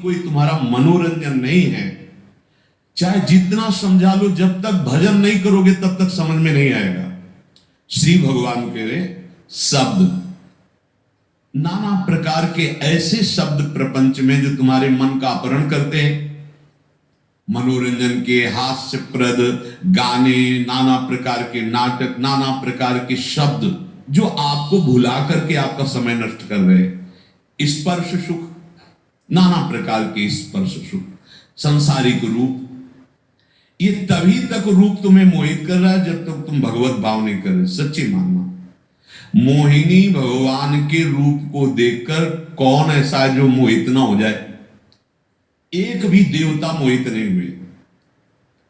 कोई तुम्हारा मनोरंजन नहीं है, चाहे जितना समझा लो, जब तक भजन नहीं करोगे तब तक समझ में नहीं आएगा। श्री भगवान के शब्द, नाना प्रकार के ऐसे शब्द प्रपंच में जो तुम्हारे मन का अपहरण करते हैं, मनोरंजन के, हास्यप्रद गाने, नाना प्रकार के नाटक, नाना प्रकार के शब्द जो आपको भुला करके आपका समय नष्ट कर रहे हैं। स्पर्श सुख, नाना प्रकार के स्पर्श सुख, सांसारिक रूप, ये तभी तक रूप तुम्हें मोहित कर रहा है जब तक तुम भगवत भाव नहीं कर रहे। सच्ची मानना, मोहिनी भगवान के रूप को देखकर कौन ऐसा है जो मोहित ना हो जाए? एक भी देवता मोहित नहीं हुए,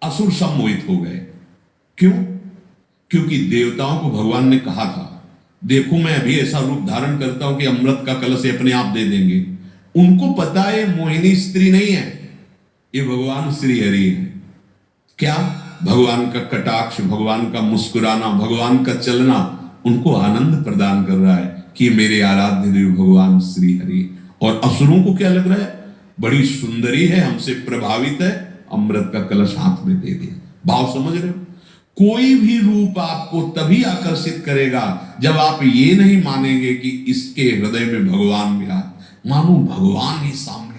असुर सब मोहित हो गए। क्यों? क्योंकि देवताओं को भगवान ने कहा था, देखो मैं अभी ऐसा रूप धारण करता हूं कि अमृत का कलश अपने आप दे देंगे। उनको पता है मोहिनी स्त्री नहीं है, ये भगवान श्री हरि है। क्या? भगवान का कटाक्ष, भगवान का मुस्कुराना, भगवान का चलना उनको आनंद प्रदान कर रहा है कि मेरे आराध्य देव भगवान श्री हरि। और असुरों को क्या लग रहा है? बड़ी सुंदरी है, हमसे प्रभावित है, अमृत का कलश हाथ में दे दिया। भाव समझ रहे हो? कोई भी रूप आपको तभी आकर्षित करेगा जब आप ये नहीं मानेंगे कि इसके हृदय में भगवान विराज, मानो भगवान ही सामने।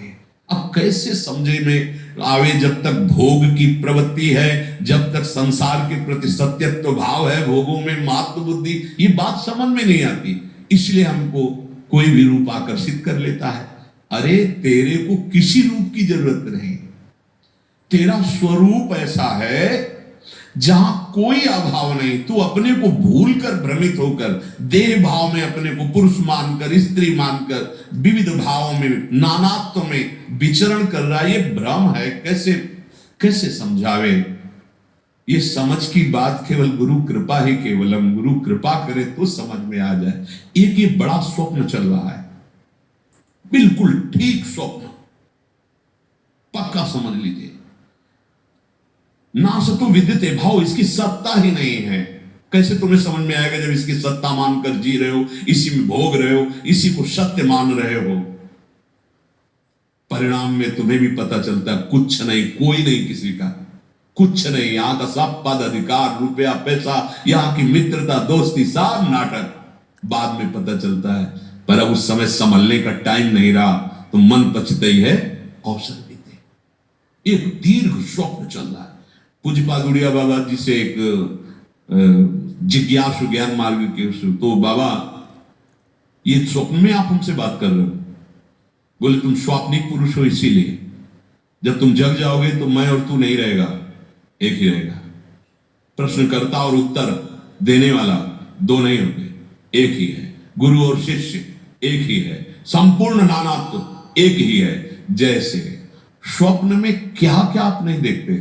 अब कैसे समझे में आवे? जब तक भोग की प्रवृत्ति है, जब तक संसार के प्रति सत्यत्व भाव है, भोगों में मात्र बुद्धि, ये बात समझ में नहीं आती। इसलिए हमको कोई भी रूप आकर्षित कर लेता है। अरे तेरे को किसी रूप की जरूरत नहीं, तेरा स्वरूप ऐसा है जहां कोई अभाव नहीं। तू अपने को भूलकर, भ्रमित होकर, देह भाव में अपने को पुरुष मानकर, स्त्री मानकर, विविध भावों में, नानात्व में विचरण कर रहा है। ये भ्रम है। कैसे समझावे? ये समझ की बात केवल गुरु कृपा ही केवलम, गुरु कृपा करे तो समझ में आ जाए। एक ये बड़ा स्वप्न चल रहा है, बिल्कुल ठीक स्वप्न, पक्का समझ लीजिए। नासतो विद्यते भाव, इसकी सत्ता ही नहीं है। कैसे तुम्हें समझ में आएगा जब इसकी सत्ता मानकर जी रहे हो, इसी में भोग रहे हो, इसी को सत्य मान रहे हो? परिणाम में तुम्हें भी पता चलता है कुछ नहीं, कोई नहीं, किसी का कुछ नहीं। यहां का सब पद, अधिकार, रुपया, पैसा, यहां की मित्रता, दोस्ती, सब नाटक बाद में पता चलता है। पर अब उस समय संभलने का टाइम नहीं रहा, तो मन पछते ही है, अवसर बीते। एक दीर्घ स्वप्न चल रहा है। पूज्यपाद उड़िया बाबा जी से एक जिज्ञासु ज्ञान मार्ग के, तो बाबा ये स्वप्न में आप हमसे बात कर रहे हो? बोले तुम स्वाप्निक पुरुष हो, इसीलिए जब तुम जग जाओगे तो मैं और तू नहीं रहेगा, एक ही रहेगा। प्रश्नकर्ता और उत्तर देने वाला दो नहीं होंगे, एक ही है। गुरु और शिष्य एक ही है, संपूर्ण नानात्व एक ही है। जैसे स्वप्न में क्या क्या आप नहीं देखते,